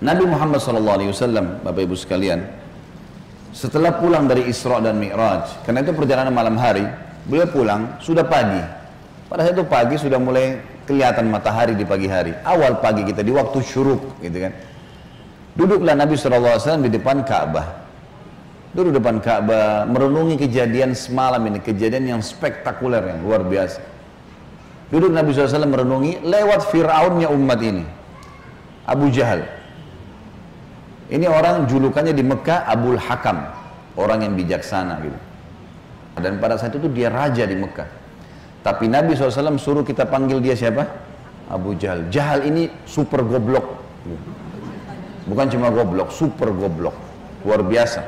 Nabi Muhammad SAW, Bapak Ibu sekalian, setelah pulang dari Isra dan Mi'raj, karena itu perjalanan malam hari, beliau pulang sudah pagi. Pada saat itu pagi sudah mulai kelihatan matahari di pagi hari. Awal pagi kita di waktu syuruk, gitu kan. Duduklah Nabi SAW di depan Ka'bah. Duduk depan Ka'bah, merenungi kejadian semalam ini, kejadian yang spektakuler, yang luar biasa. Duduk Nabi SAW merenungi lewat Fir'aunnya umat ini, Abu Jahal. Ini orang julukannya di Mekah Abul Hakam, orang yang bijaksana gitu. Dan pada saat itu dia raja di Mekah. Tapi Nabi SAW suruh kita panggil dia siapa? Abu Jahal. Jahal ini super goblok. Bukan cuma goblok, super goblok. Luar biasa.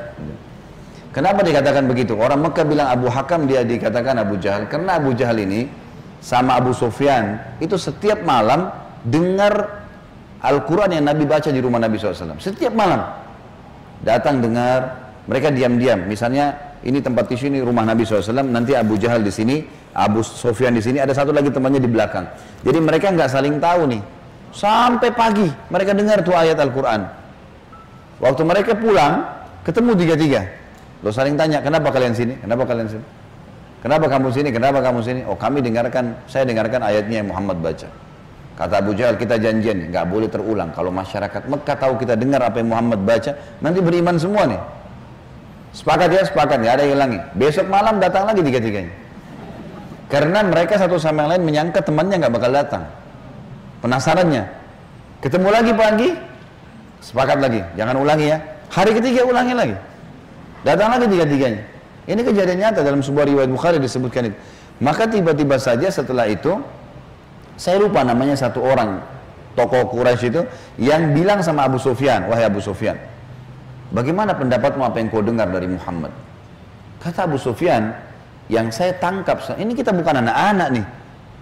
Kenapa dikatakan begitu? Orang Mekah bilang Abu Hakam, dia dikatakan Abu Jahal. Karena Abu Jahal ini sama Abu Sufyan itu setiap malam dengar Al-Quran yang Nabi baca di rumah Nabi SAW. Setiap malam datang dengar, mereka diam-diam. Misalnya ini tempat tisu, ini rumah Nabi SAW, nanti Abu Jahal di sini, Abu Sufyan di sini, ada satu lagi temannya di belakang. Jadi mereka nggak saling tahu nih. Sampai pagi mereka dengar tuh ayat Al-Quran. Waktu mereka pulang, ketemu tiga-tiga. Lo saling tanya, kenapa kalian sini? Kenapa kalian sini? Kenapa kamu sini? Kenapa kamu sini? Oh, kami dengarkan, saya dengarkan ayatnya yang Muhammad baca. Kata Abu Jahal, kita janjian, nggak boleh terulang. Kalau masyarakat Mekah tahu kita dengar apa yang Muhammad baca, nanti beriman semua nih. Sepakat ya, sepakat, nggak ada yang hilangi. Besok malam datang lagi tiga-tiganya. Karena mereka satu sama yang lain menyangka temannya nggak bakal datang. Penasarannya. Ketemu lagi pagi, sepakat lagi, jangan ulangi ya. Hari ketiga ulangi lagi. Datang lagi tiga-tiganya. Ini kejadian nyata dalam sebuah riwayat Bukhari disebutkan itu. Maka tiba-tiba saja setelah itu, saya lupa namanya satu orang tokoh Quraisy itu yang bilang sama Abu Sufyan, wahai Abu Sufyan, bagaimana pendapatmu apa yang kau dengar dari Muhammad? Kata Abu Sufyan, yang saya tangkap, ini kita bukan anak-anak nih.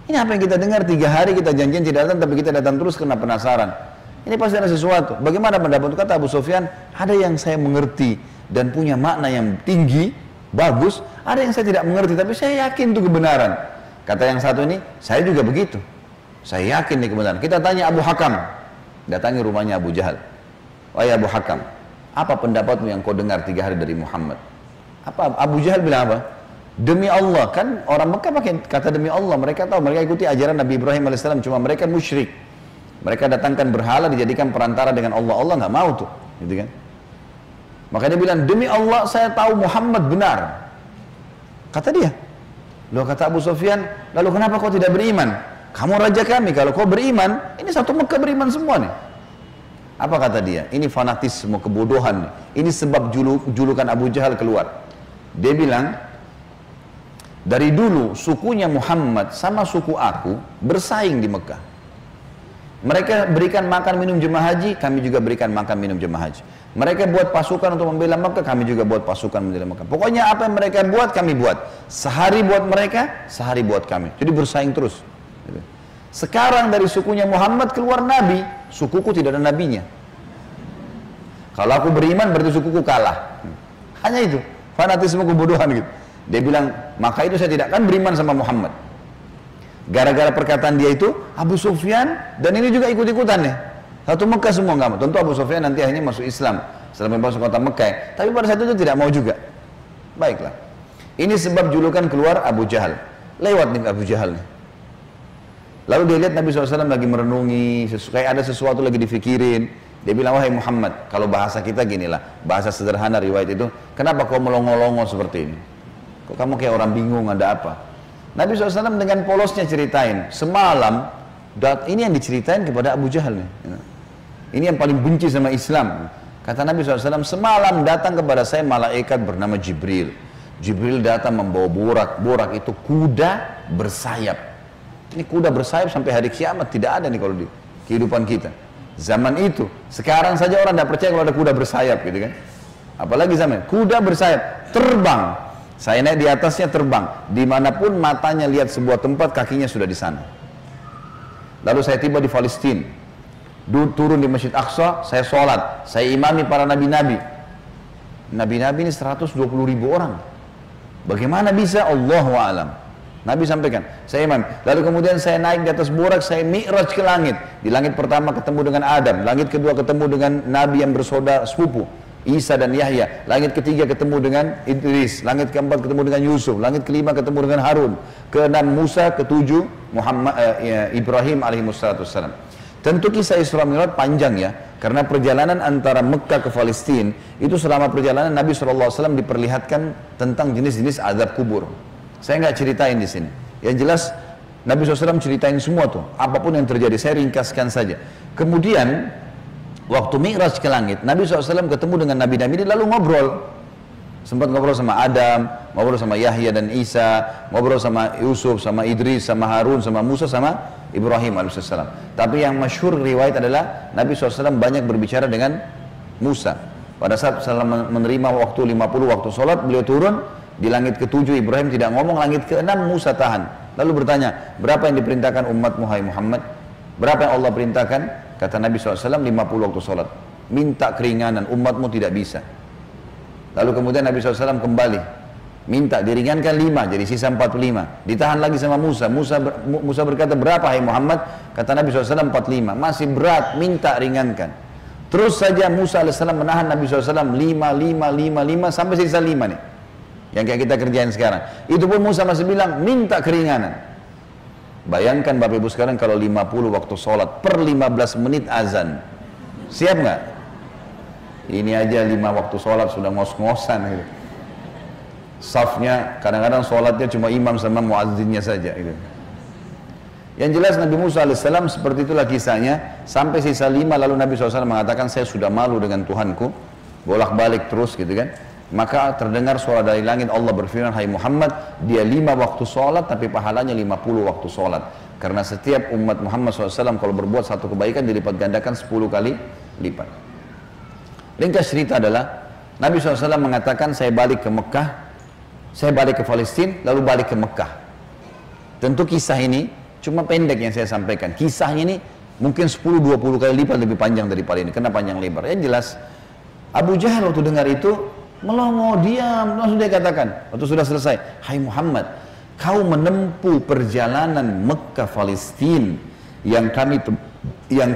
Ini apa yang kita dengar 3 hari kita janjian tidak datang, tapi kita datang terus karena penasaran. Ini pasti ada sesuatu. Bagaimana pendapatmu? Kata Abu Sufyan, ada yang saya mengerti dan punya makna yang tinggi, bagus. Ada yang saya tidak mengerti, tapi saya yakin itu kebenaran. Kata yang satu ini, saya juga begitu. Saya yakin nih kebenaran. Kita tanya Abu Hakam, datangi rumahnya Abu Jahal. Wahai Abu Hakam, apa pendapatmu yang kau dengar 3 hari dari Muhammad? Apa Abu Jahal bilang apa? Demi Allah, kan orang Mekah pakai kata demi Allah. Mereka tahu, mereka ikuti ajaran Nabi Ibrahim AS. Cuma mereka musyrik. Mereka datangkan berhala, dijadikan perantara dengan Allah. Allah nggak mau tuh, gitu kan? Maka dia bilang, demi Allah saya tahu Muhammad benar. Kata dia. Loh, kata Abu Sufyan, lalu kenapa kau tidak beriman? Kamu raja kami, kalau kau beriman, ini satu Mekah beriman semua nih. Apa kata dia? Ini fanatisme, kebodohan nih. Ini sebab julukan Abu Jahal keluar. Dia bilang, dari dulu sukunya Muhammad sama suku aku bersaing di Mekah. Mereka berikan makan minum jemaah haji, kami juga berikan makan minum jemaah haji. Mereka buat pasukan untuk membela Mekah, kami juga buat pasukan membela Mekah. Pokoknya apa yang mereka buat, kami buat. Sehari buat mereka, sehari buat kami. Jadi bersaing terus. Sekarang dari sukunya Muhammad keluar Nabi, sukuku tidak ada nabinya. Kalau aku beriman berarti sukuku kalah. Hanya itu, fanatisme kebodohan gitu. Dia bilang, maka itu saya tidak akan beriman sama Muhammad. Gara-gara perkataan dia itu, Abu Sufyan dan ini juga ikut-ikutan nih. Satu Mekah semua nggak mau. Tentu Abu Sufyan nanti akhirnya masuk Islam setelah masuk kota Mekah. Tapi pada saat itu tidak mau juga. Baiklah. Ini sebab julukan keluar Abu Jahal. Lewat nih Abu Jahal nih. Lalu dia lihat Nabi SAW lagi merenungi, kayak ada sesuatu lagi difikirin. Dia bilang, wahai Muhammad, kalau bahasa kita ginilah, bahasa sederhana riwayat itu, kenapa kau melongo-longo seperti ini? Kok kamu kayak orang bingung, ada apa? Nabi SAW dengan polosnya ceritain, semalam, ini yang diceritain kepada Abu Jahal nih. Ini yang paling benci sama Islam. Kata Nabi SAW, semalam datang kepada saya malaikat bernama Jibril. Jibril datang membawa borak. Borak itu kuda bersayap. Ini kuda bersayap sampai hari kiamat tidak ada nih kalau di kehidupan kita. Zaman itu, sekarang saja orang tidak percaya kalau ada kuda bersayap gitu kan. Apalagi zaman kuda bersayap, terbang. Saya naik di atasnya terbang. Dimanapun matanya lihat sebuah tempat, kakinya sudah di sana. Lalu saya tiba di Palestina. Turun di Masjid Aqsa, saya sholat. Saya imami para nabi-nabi. Nabi-nabi ini 120.000 orang. Bagaimana bisa? Allahu a'lam. Nabi sampaikan, saya imam. Lalu kemudian saya naik di atas burak, saya mi'raj ke langit. Di langit pertama ketemu dengan Adam, langit kedua ketemu dengan Nabi yang bersaudara sepupu, Isa dan Yahya. Langit ketiga ketemu dengan Idris, langit keempat ketemu dengan Yusuf, langit kelima ketemu dengan Harun, keenam Musa, ketujuh Ibrahim alaihissalam. Tentu kisah Isra Mi'raj panjang ya, karena perjalanan antara Mekah ke Palestina itu selama perjalanan Nabi SAW diperlihatkan tentang jenis-jenis azab kubur. Saya nggak ceritain di sini. Yang jelas Nabi SAW ceritain semua tuh, apapun yang terjadi. Saya ringkaskan saja. Kemudian waktu Mi'raj ke langit, Nabi SAW ketemu dengan Nabi-Nabi lalu ngobrol. Sempat ngobrol sama Adam, ngobrol sama Yahya dan Isa, ngobrol sama Yusuf, sama Idris, sama Harun, sama Musa, sama Ibrahim alaihissalam. Tapi yang masyhur riwayat adalah Nabi SAW banyak berbicara dengan Musa. Pada saat menerima waktu 50 waktu sholat, beliau turun. Di langit ke-7 Ibrahim tidak ngomong, langit ke-6 Musa tahan. Lalu bertanya, berapa yang diperintahkan umatmu hai Muhammad? Berapa yang Allah perintahkan? Kata Nabi SAW 50 waktu sholat. Minta keringanan, umatmu tidak bisa. Lalu kemudian Nabi SAW kembali. Minta diringankan 5, jadi sisa 45. Ditahan lagi sama Musa. Musa berkata, berapa hai Muhammad? Kata Nabi SAW 45. Masih berat, minta ringankan. Terus saja Musa AS menahan Nabi SAW 5 sampai sisa 5 nih. Yang kayak kita kerjain sekarang. Itu pun Musa masih bilang, minta keringanan. Bayangkan Bapak Ibu sekarang kalau 50 waktu sholat, per 15 menit azan. Siap nggak? Ini aja 5 waktu sholat sudah ngos-ngosan. Gitu. Safnya, kadang-kadang sholatnya cuma imam sama muazzinnya saja. Gitu. Yang jelas Nabi Musa AS seperti itulah kisahnya. Sampai sisa 5 lalu Nabi SAW mengatakan, saya sudah malu dengan Tuhanku. Bolak-balik terus gitu kan. Maka terdengar suara dari langit, Allah berfirman, hai Muhammad, dia 5 waktu sholat tapi pahalanya 50 waktu sholat. Karena setiap umat Muhammad SAW kalau berbuat satu kebaikan dilipat gandakan 10 kali lipat. Ringkas cerita adalah Nabi SAW mengatakan, saya balik ke Mekah, saya balik ke Palestina, lalu balik ke Mekah. Tentu kisah ini cuma pendek yang saya sampaikan. Kisahnya ini mungkin 10-20 kali lipat lebih panjang daripada ini, karena panjang lebar. Yang jelas Abu Jahal waktu dengar itu melongo, diam, langsung dia katakan waktu sudah selesai, hai Muhammad, kau menempuh perjalanan Mekah Palestina yang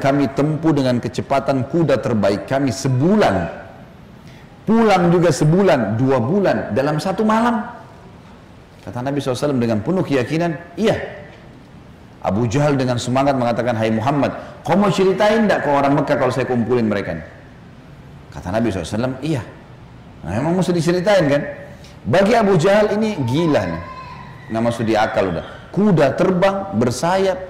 kami tempuh dengan kecepatan kuda terbaik kami sebulan, pulang juga sebulan, 2 bulan dalam 1 malam. Kata Nabi SAW dengan penuh keyakinan, iya. Abu Jahal dengan semangat mengatakan, hai Muhammad, kau mau ceritain enggak ke orang Mekah kalau saya kumpulin mereka? Kata Nabi SAW, iya. Nah emang mesti diceritain kan. Bagi Abu Jahal ini gila nih, nggak masuk di akal udah. Kuda terbang bersayap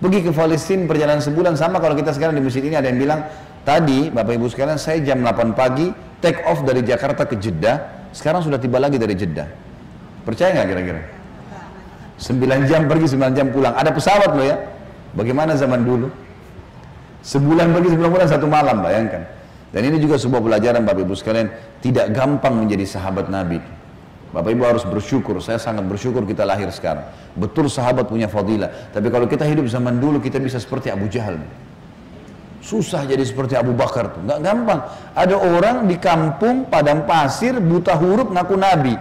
pergi ke Palestina perjalanan sebulan. Sama kalau kita sekarang di masjid ini ada yang bilang, tadi Bapak Ibu sekalian saya jam 8 pagi take off dari Jakarta ke Jeddah, sekarang sudah tiba lagi dari Jeddah. Percaya nggak kira-kira? 9 jam pergi 9 jam pulang. Ada pesawat loh ya. Bagaimana zaman dulu? Sebulan pergi 9 bulan 1 malam, bayangkan. Dan ini juga sebuah pelajaran Bapak Ibu sekalian, tidak gampang menjadi sahabat Nabi. Bapak Ibu harus bersyukur, saya sangat bersyukur kita lahir sekarang. Betul sahabat punya fadilah, tapi kalau kita hidup zaman dulu kita bisa seperti Abu Jahal. Susah jadi seperti Abu Bakar tuh, nggak gampang. Ada orang di kampung padang pasir buta huruf ngaku Nabi.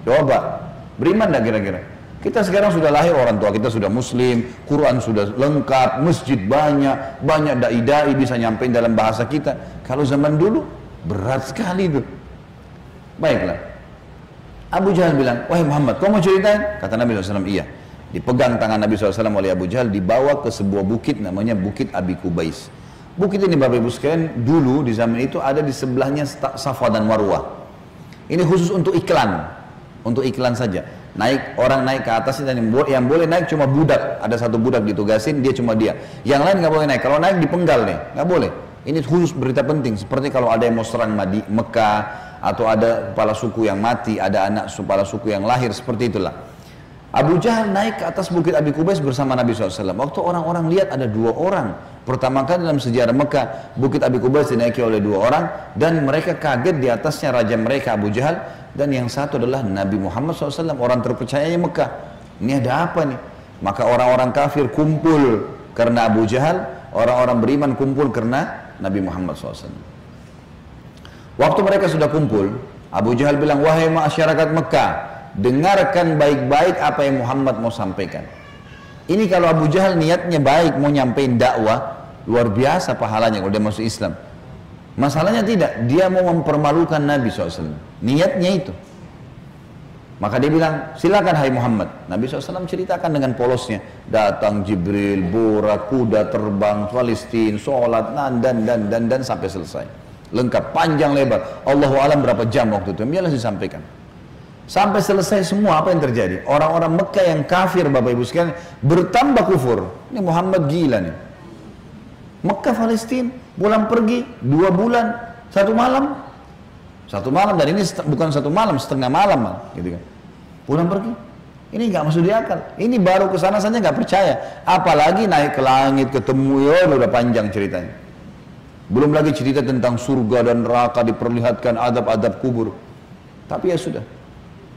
Coba, beriman nggak kira-kira? Kita sekarang sudah lahir, orang tua kita sudah muslim, Quran sudah lengkap, masjid banyak, banyak dai-dai bisa nyampein dalam bahasa kita. Kalau zaman dulu, berat sekali itu. Baiklah. Abu Jahal bilang, wahai Muhammad, kau mau ceritain? Kata Nabi SAW, iya. Dipegang tangan Nabi SAW oleh Abu Jahal, dibawa ke sebuah bukit namanya Bukit Abi Kubais. Bukit ini Bapak Ibu sekalian, dulu di zaman itu ada di sebelahnya Safa dan Marwah. Ini khusus untuk iklan saja. Orang naik ke atas dan yang boleh naik cuma budak. Ada satu budak ditugasin, dia cuma dia. Yang lain nggak boleh naik. Kalau naik dipenggal nih, nggak boleh. Ini khusus berita penting. Seperti kalau ada yang mau serang Mekah atau ada kepala suku yang mati, ada anak kepala suku yang lahir, seperti itulah. Abu Jahal naik ke atas Bukit Abi Kubais bersama Nabi SAW. Waktu orang-orang lihat ada 2 orang. Pertama kali dalam sejarah Mekah, Bukit Abi Kubais dinaiki oleh 2 orang. Dan mereka kaget, di atasnya raja mereka Abu Jahal. Dan yang satu adalah Nabi Muhammad SAW, orang terpercayanya Mekah. Ini ada apa nih? Maka orang-orang kafir kumpul karena Abu Jahal. Orang-orang beriman kumpul karena Nabi Muhammad SAW. Waktu mereka sudah kumpul, Abu Jahal bilang, wahai masyarakat Mekah, dengarkan baik-baik apa yang Muhammad mau sampaikan. Ini kalau Abu Jahal niatnya baik, mau nyampein dakwah, luar biasa pahalanya kalau dia masuk Islam. Masalahnya tidak, dia mau mempermalukan Nabi SAW. Niatnya itu. Maka dia bilang, silakan hai Muhammad. Nabi SAW ceritakan dengan polosnya. Datang Jibril, borak, kuda terbang, Palestina, sholat, dan sampai selesai. Lengkap, panjang lebar. Allahu alam berapa jam waktu itu. Biarlah disampaikan. Sampai selesai semua, apa yang terjadi? Orang-orang Mekah yang kafir, Bapak Ibu sekalian, bertambah kufur. Ini Muhammad gila nih. Mekah, Palestina, pulang pergi 2 bulan, 1 malam. 1 malam, dan ini bukan 1 malam, setengah malam, gitu kan. Pulang pergi. Ini nggak masuk di akal. Ini baru kesana saja nggak percaya. Apalagi naik ke langit, ketemu, ya udah panjang ceritanya. Belum lagi cerita tentang surga dan neraka, diperlihatkan adab-adab kubur. Tapi ya sudah.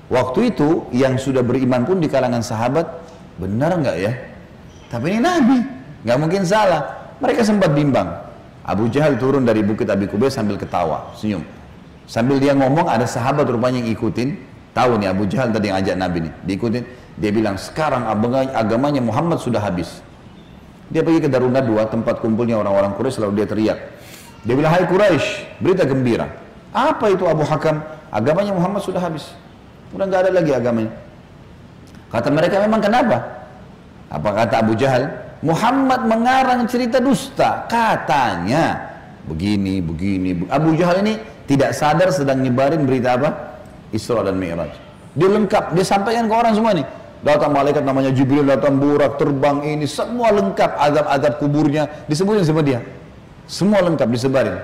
Waktu itu yang sudah beriman pun di kalangan sahabat, benar nggak ya? Tapi ini Nabi, nggak mungkin salah. Mereka sempat bimbang. Abu Jahal turun dari bukit Abi Kubais sambil ketawa, senyum. Sambil dia ngomong, ada sahabat rupanya yang ikutin. Tahu nih Abu Jahal tadi yang ajak Nabi nih, diikutin. Dia bilang, sekarang agamanya Muhammad sudah habis. Dia pergi ke Darun Nadwa, tempat kumpulnya orang-orang Quraisy, lalu dia teriak. Dia bilang, hai Quraisy, berita gembira. Apa itu Abu Hakam? Agamanya Muhammad sudah habis. Udah nggak ada lagi agamanya. Kata mereka, memang kenapa? Apa kata Abu Jahal? Muhammad mengarang cerita dusta. Katanya begini. Abu Jahal ini tidak sadar sedang nyebarin berita apa? Isra dan Mi'raj. Dia lengkap, dia sampaikan ke orang semua nih. Datang malaikat namanya Jibril, datang burak, terbang ini, semua lengkap. Adab-adab kuburnya disebutin sama dia. Semua lengkap disebarin.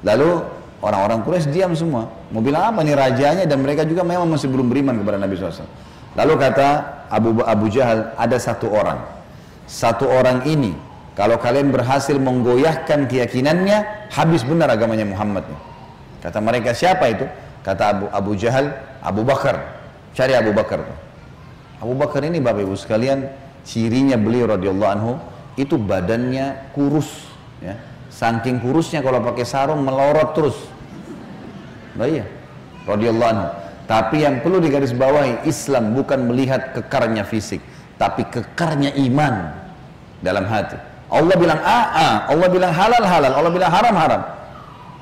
Lalu orang-orang Quraisy diam semua. Mau bilang apa nih rajanya, dan mereka juga memang masih belum beriman kepada Nabi SAW. Lalu kata Abu Jahal, ada satu orang. Satu orang ini, kalau kalian berhasil menggoyahkan keyakinannya, habis benar agamanya Muhammad. Kata mereka, siapa itu? Kata Abu Jahal, Abu Bakar. Cari Abu Bakar. Abu Bakar ini Bapak Ibu sekalian, cirinya beliau radhiyallahu anhu, itu badannya kurus. Ya. Saking kurusnya kalau pakai sarung melorot terus. Nah iya, radhiyallahu anhu. Tapi yang perlu digarisbawahi, Islam bukan melihat kekarnya fisik, tapi kekarnya iman dalam hati. Allah bilang Allah bilang halal, Allah bilang haram.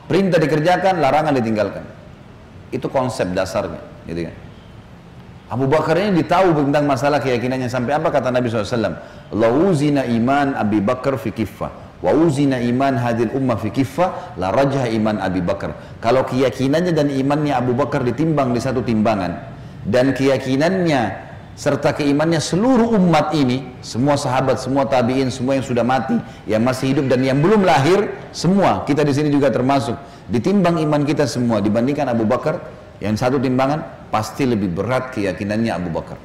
Perintah dikerjakan, larangan ditinggalkan. Itu konsep dasarnya, gitu kan. Abu Bakar ini ditahu tentang masalah keyakinannya sampai apa kata Nabi SAW. La uzina iman Abi Bakar fi kiffah, wa uzina iman hadil ummah fi kiffah, la rajah iman Abi Bakar. Kalau keyakinannya dan imannya Abu Bakar ditimbang di satu timbangan, dan keyakinannya serta keimannya seluruh umat ini, semua sahabat, semua tabi'in, semua yang sudah mati, yang masih hidup dan yang belum lahir, semua kita di sini juga termasuk, ditimbang iman kita semua dibandingkan Abu Bakar, yang satu timbangan pasti lebih berat keyakinannya Abu Bakar.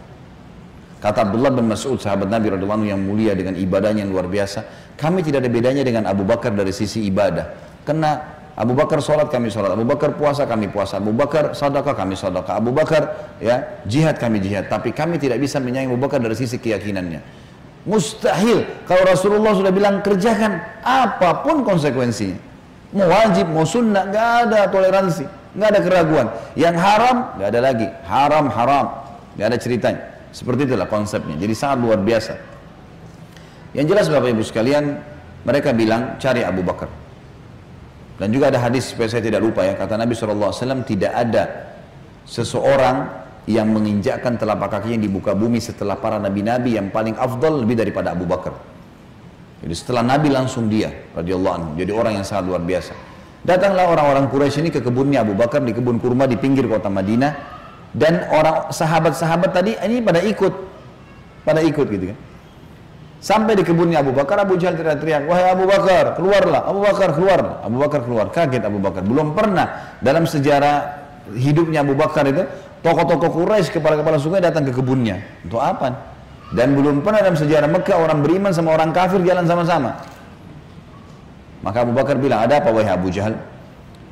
Kata Abdullah bin Mas'ud, sahabat Nabi radhiyallahu anhu yang mulia dengan ibadahnya yang luar biasa, kami tidak ada bedanya dengan Abu Bakar dari sisi ibadah. Karena Abu Bakar sholat, kami sholat. Abu Bakar puasa, kami puasa. Abu Bakar sedekah, kami sedekah. Abu Bakar ya jihad, kami jihad. Tapi kami tidak bisa menyayangi Abu Bakar dari sisi keyakinannya. Mustahil. Kalau Rasulullah sudah bilang kerjakan apapun konsekuensinya. Mau wajib, mau sunnah, nggak ada toleransi, nggak ada keraguan. Yang haram, nggak ada lagi. Haram, nggak ada ceritanya. Seperti itulah konsepnya. Jadi sangat luar biasa. Yang jelas Bapak Ibu sekalian, mereka bilang cari Abu Bakar. Dan juga ada hadis supaya saya tidak lupa ya, kata Nabi SAW, tidak ada seseorang yang menginjakkan telapak kakinya di muka bumi setelah para nabi-nabi yang paling afdal lebih daripada Abu Bakar. Jadi setelah Nabi langsung dia radhiyallahu anhu, jadi orang yang sangat luar biasa. Datanglah orang-orang Quraisy ini ke kebunnya Abu Bakar, di kebun kurma di pinggir kota Madinah, dan orang sahabat-sahabat tadi ini pada ikut gitu kan. Sampai di kebunnya Abu Bakar, Abu Jahal teriak-teriak, wahai Abu Bakar, keluarlah. Abu Bakar keluar. Abu Bakar keluar. Kaget Abu Bakar. Belum pernah dalam sejarah hidupnya Abu Bakar itu, tokoh-tokoh Quraisy, kepala-kepala suku datang ke kebunnya. Untuk apa? Dan belum pernah dalam sejarah Mekah orang beriman sama orang kafir jalan sama-sama. Maka Abu Bakar bilang, ada apa wahai Abu Jahal?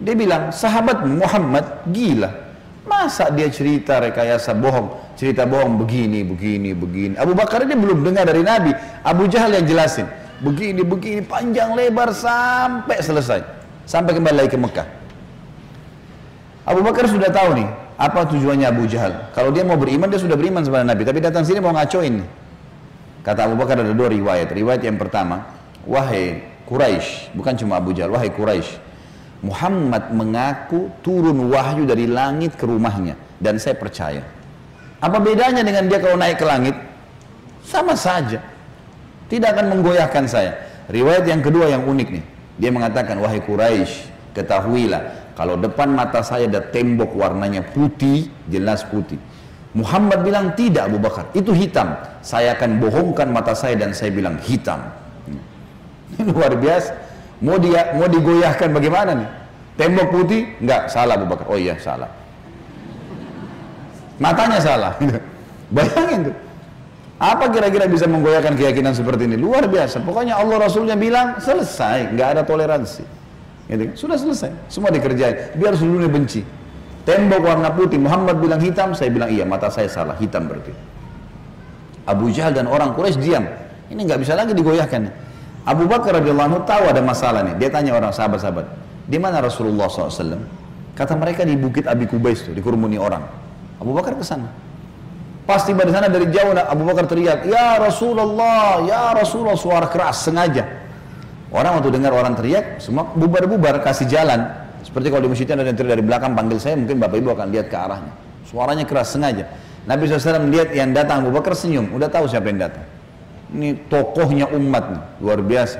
Dia bilang, sahabat Muhammad gila. Masa dia cerita rekayasa bohong, cerita bohong begini. Abu Bakar ini belum dengar dari Nabi. Abu Jahal yang jelasin. Begini, panjang lebar sampai selesai. Sampai kembali lagi ke Mekah. Abu Bakar sudah tahu nih, apa tujuannya Abu Jahal? Kalau dia mau beriman, dia sudah beriman kepada Nabi, tapi datang sini mau ngacoin nih. Kata Abu Bakar ada dua riwayat. Riwayat yang pertama, wahai Quraisy, bukan cuma Abu Jahal, wahai Quraisy, Muhammad mengaku turun wahyu dari langit ke rumahnya dan saya percaya. Apa bedanya dengan dia kalau naik ke langit? Sama saja. Tidak akan menggoyahkan saya. Riwayat yang kedua yang unik nih. Dia mengatakan, wahai Quraisy, ketahuilah kalau depan mata saya ada tembok warnanya putih, jelas putih. Muhammad bilang tidak Abu Bakar, itu hitam. Saya akan bohongkan mata saya dan saya bilang hitam. Ini luar biasa. Mau digoyahkan bagaimana nih? Tembok putih? Enggak, salah Abu Bakar. Oh iya, salah. Matanya salah. Bayangin tuh. Apa kira-kira bisa menggoyahkan keyakinan seperti ini? Luar biasa. Pokoknya Allah Rasulnya bilang selesai, nggak ada toleransi. Gitu. Sudah selesai, semua dikerjain. Biar seluruhnya benci. Tembok warna putih, Muhammad bilang hitam, saya bilang iya, mata saya salah, hitam berarti. Abu Jahal dan orang Quraisy diam. Ini nggak bisa lagi digoyahkan. Abu Bakar radhiyallahu anhu tahu ada masalah nih. Dia tanya orang sahabat-sahabat, di mana Rasulullah SAW? Kata mereka di Bukit Abi Kubais tuh, dikerumuni orang. Abu Bakar ke sana. Pas tiba di sana dari jauh, Abu Bakar teriak, ya Rasulullah, suara keras sengaja. Orang waktu dengar orang teriak, semua bubar-bubar, kasih jalan. Seperti kalau di masjidnya ada yang teriak dari belakang, panggil saya, mungkin Bapak Ibu akan lihat ke arahnya. Suaranya keras sengaja. Nabi SAW lihat yang datang, Abu Bakar senyum, udah tahu siapa yang datang. Ini tokohnya umat nih, luar biasa.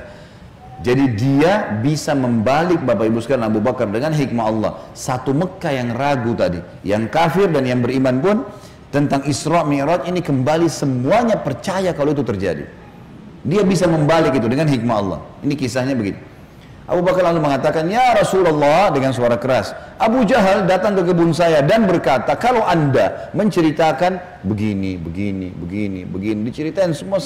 Jadi dia bisa membalik Bapak Ibu sekalian Abu Bakar dengan hikmah Allah. Satu Mekah yang ragu tadi, yang kafir dan yang beriman pun tentang Isra Mi'raj ini kembali semuanya percaya kalau itu terjadi. Dia bisa membalik itu dengan hikmah Allah. Ini kisahnya begitu. Abu Bakar lalu mengatakan, ya Rasulullah, dengan suara keras, Abu Jahal datang ke kebun saya dan berkata, kalau anda menceritakan begini, diceritain semua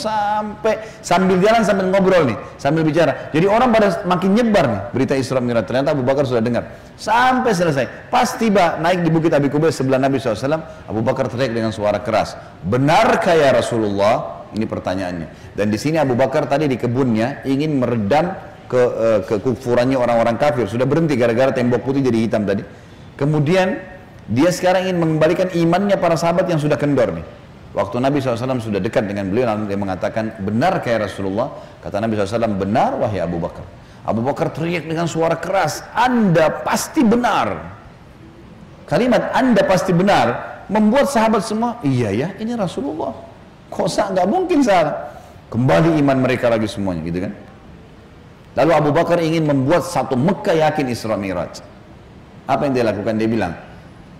sambil jalan sambil ngobrol nih, sambil bicara. Jadi orang pada makin nyebar nih berita Isra Mi'raj. Ternyata Abu Bakar sudah dengar sampai selesai. Pas tiba naik di Bukit Abi Kubais sebelah Nabi SAW, Abu Bakar teriak dengan suara keras, benarkah ya Rasulullah? Ini pertanyaannya. Dan di sini Abu Bakar tadi di kebunnya ingin meredam kekufurannya orang-orang kafir. Sudah berhenti gara-gara tembok putih jadi hitam tadi. Kemudian dia sekarang ingin mengembalikan imannya para sahabat yang sudah kendor nih. Waktu Nabi SAW sudah dekat dengan beliau, lalu dia mengatakan, benar kayak Rasulullah? Kata Nabi SAW, benar wahai Abu Bakar. Abu Bakar teriak dengan suara keras, Anda pasti benar. Kalimat Anda pasti benar membuat sahabat semua, iya ya, ini Rasulullah. Kok nggak mungkin salah. Kembali iman mereka lagi semuanya, gitu kan? Lalu Abu Bakar ingin membuat satu Mekah yakin Isra Mi'raj. Apa yang dia lakukan? Dia bilang,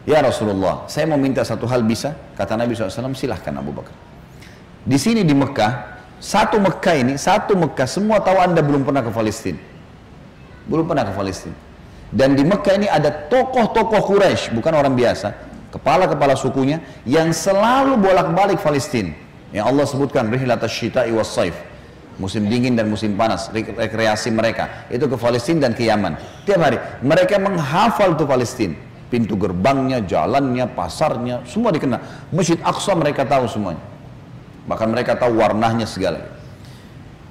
ya Rasulullah, saya mau minta satu hal bisa? Kata Nabi SAW, silahkan Abu Bakar. Di sini di Mekah, satu Mekah, semua tahu Anda belum pernah ke Palestina. Belum pernah ke Palestina. Dan di Mekah ini ada tokoh-tokoh Quraisy, bukan orang biasa, kepala-kepala sukunya, yang selalu bolak-balik Palestina. Yang Allah sebutkan, Rihlatas Syita'i was Saif. Musim dingin dan musim panas, rekreasi mereka itu ke Palestina dan ke Yaman. Tiap hari mereka menghafal tuh Palestina, pintu gerbangnya, jalannya, pasarnya, semua dikenal. Masjid Aqsa mereka tahu semuanya, bahkan mereka tahu warnanya segala.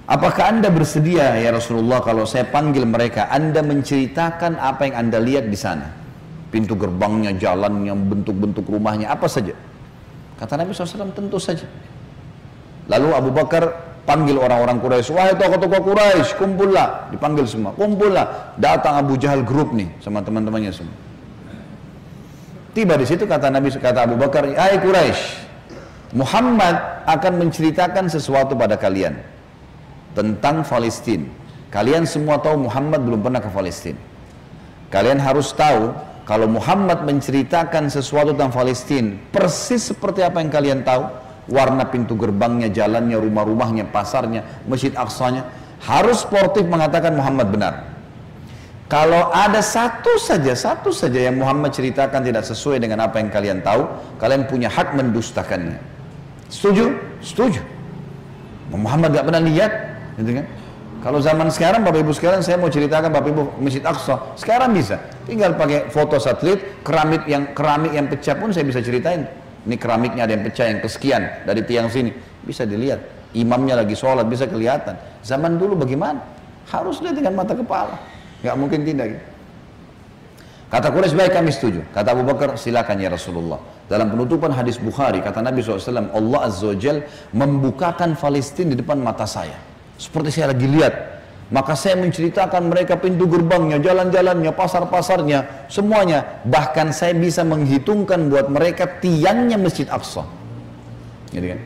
Apakah Anda bersedia ya Rasulullah kalau saya panggil mereka, Anda menceritakan apa yang Anda lihat di sana, pintu gerbangnya, jalannya, bentuk-bentuk rumahnya, apa saja? Kata Nabi SAW, tentu saja. Lalu Abu Bakar panggil orang-orang Quraisy, wahai tokoh-tokoh Quraisy, kumpullah, dipanggil semua, kumpullah. Datang Abu Jahal grup nih sama teman-temannya semua. Tiba di situ kata Abu Bakar, hai Quraisy, Muhammad akan menceritakan sesuatu pada kalian tentang Palestina. Kalian semua tahu Muhammad belum pernah ke Palestina. Kalian harus tahu kalau Muhammad menceritakan sesuatu tentang Palestina persis seperti apa yang kalian tahu. Warna pintu gerbangnya, jalannya, rumah-rumahnya, pasarnya, Masjid Aqsanya, harus sportif mengatakan Muhammad benar. Kalau ada satu saja yang Muhammad ceritakan tidak sesuai dengan apa yang kalian tahu, kalian punya hak mendustakannya. Setuju? Setuju. Muhammad gak pernah lihat, gitu kan? Kalau zaman sekarang, Bapak Ibu sekalian, saya mau ceritakan Bapak Ibu Masjid Aqsa, sekarang bisa, tinggal pakai foto satelit, keramik yang pecah pun saya bisa ceritain. Ini keramiknya ada yang pecah, yang kesekian dari tiang sini, bisa dilihat. Imamnya lagi sholat, bisa kelihatan. Zaman dulu bagaimana? Harus lihat dengan mata kepala, nggak mungkin tidak. Kata Quraisy, baik kami setuju. Kata Abu Bakar, silakan ya Rasulullah. Dalam penutupan hadis Bukhari, kata Nabi SAW, Allah Azza wa Jal membukakan Palestina di depan mata saya. Seperti saya lagi lihat. Maka saya menceritakan mereka pintu gerbangnya, jalan-jalannya, pasar-pasarnya, semuanya. Bahkan saya bisa menghitungkan buat mereka tiangnya Masjid Aqsa. Gitu kan?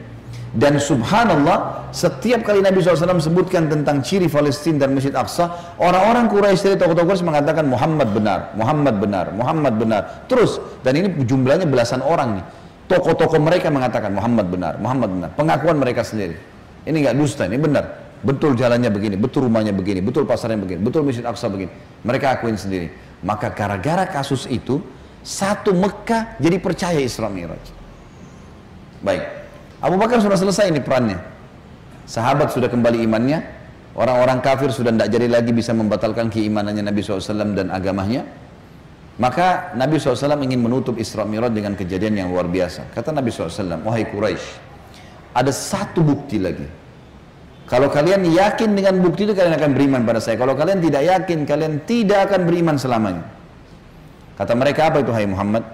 Dan subhanallah, setiap kali Nabi SAW sebutkan tentang ciri Palestina dan Masjid Aqsa, orang-orang Quraisy dari tokoh-tokoh Quraisy mengatakan Muhammad benar, Muhammad benar, Muhammad benar. Terus, dan ini jumlahnya belasan orang nih. Tokoh-tokoh mereka mengatakan Muhammad benar, Muhammad benar. Pengakuan mereka sendiri. Ini nggak dusta, ini benar. Betul jalannya begini, betul rumahnya begini, betul pasarnya begini, betul Masjid Aqsa begini. Mereka akuin sendiri. Maka gara-gara kasus itu, satu Mekah jadi percaya Isra Mi'raj. Baik. Abu Bakar sudah selesai ini perannya. Sahabat sudah kembali imannya. Orang-orang kafir sudah tidak jadi lagi bisa membatalkan keimanannya Nabi SAW dan agamanya. Maka Nabi SAW ingin menutup Isra Mi'raj dengan kejadian yang luar biasa. Kata Nabi SAW, wahai Quraisy, ada satu bukti lagi. Kalau kalian yakin dengan bukti itu, kalian akan beriman pada saya. Kalau kalian tidak yakin, kalian tidak akan beriman selamanya. Kata mereka, apa itu hai Muhammad?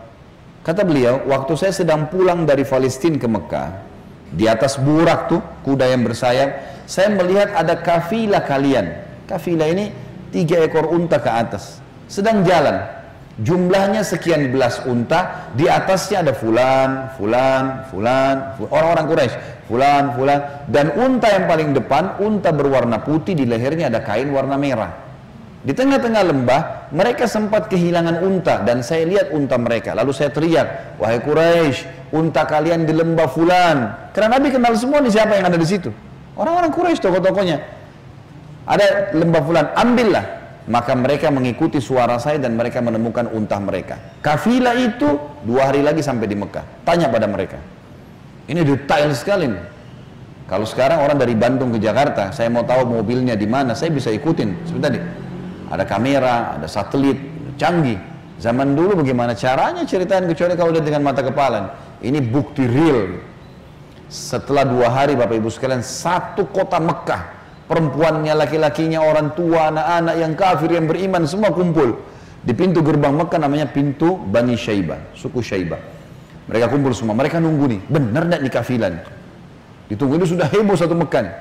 Kata beliau, waktu saya sedang pulang dari Palestina ke Mekah, di atas burak tuh, kuda yang bersayap, saya melihat ada kafilah kalian. Kafilah ini 3 ekor unta ke atas, sedang jalan. Jumlahnya sekian belas unta, di atasnya ada fulan, orang-orang Quraisy, fulan, dan unta yang paling depan, unta berwarna putih, di lehernya ada kain warna merah. Di tengah-tengah lembah, mereka sempat kehilangan unta, dan saya lihat unta mereka. Lalu saya teriak, wahai Quraisy, unta kalian di lembah fulan. Karena Nabi kenal semua nih siapa yang ada di situ. Orang-orang Quraisy, tokoh-tokohnya. Ada lembah fulan, ambillah. Maka mereka mengikuti suara saya dan mereka menemukan unta mereka. Kafilah itu 2 hari lagi sampai di Mekah. Tanya pada mereka. Ini detail sekali nih. Kalau sekarang orang dari Bandung ke Jakarta, saya mau tahu mobilnya di mana, saya bisa ikutin. Sebentar nih. Ada kamera, ada satelit, canggih. Zaman dulu bagaimana caranya ceritain kecuali kalau lihat dengan mata kepala. Ini bukti real. Setelah 2 hari Bapak Ibu sekalian, satu kota Mekah, perempuannya, laki-lakinya, orang tua, anak-anak yang kafir, yang beriman, semua kumpul. Di pintu gerbang Mekah namanya pintu Bani Syaibah, suku Syaibah. Mereka kumpul semua, mereka nunggu nih, benar tidak di kafilah nih? Ditunggu, ini sudah heboh satu Mekah nih.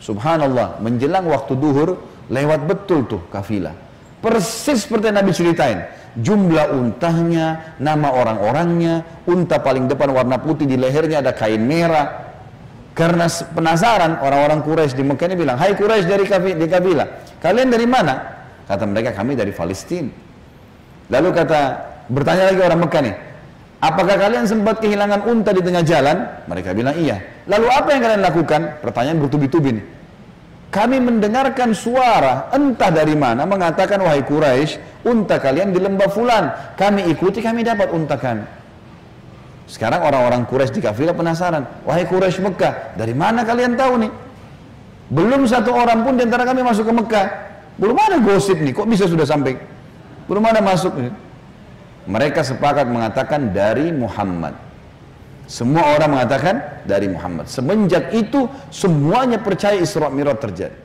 Subhanallah, menjelang waktu duhur, lewat betul tuh kafilah. Persis seperti yang Nabi ceritain. Jumlah untanya, nama orang-orangnya, unta paling depan warna putih, di lehernya ada kain merah. Karena penasaran, orang-orang Quraisy di Mekah ini bilang, hai Quraisy dari kafilah, kalian dari mana? Kata mereka, kami dari Palestina. Lalu bertanya lagi orang Mekah nih, apakah kalian sempat kehilangan unta di tengah jalan? Mereka bilang iya. Lalu apa yang kalian lakukan? Pertanyaan bertubi-tubi nih. Kami mendengarkan suara entah dari mana mengatakan, wahai Quraisy, unta kalian di lembah fulan. Kami ikuti, kami dapat unta kami. Sekarang orang-orang Quraisy di kafilah penasaran, wahai Quraisy Mekah, dari mana kalian tahu nih? Belum satu orang pun di antara kami masuk ke Mekah. Belum ada gosip nih, kok bisa sudah sampai? Belum ada masuk nih. Mereka sepakat mengatakan dari Muhammad. Semua orang mengatakan dari Muhammad. Semenjak itu semuanya percaya Isra Mi'raj terjadi.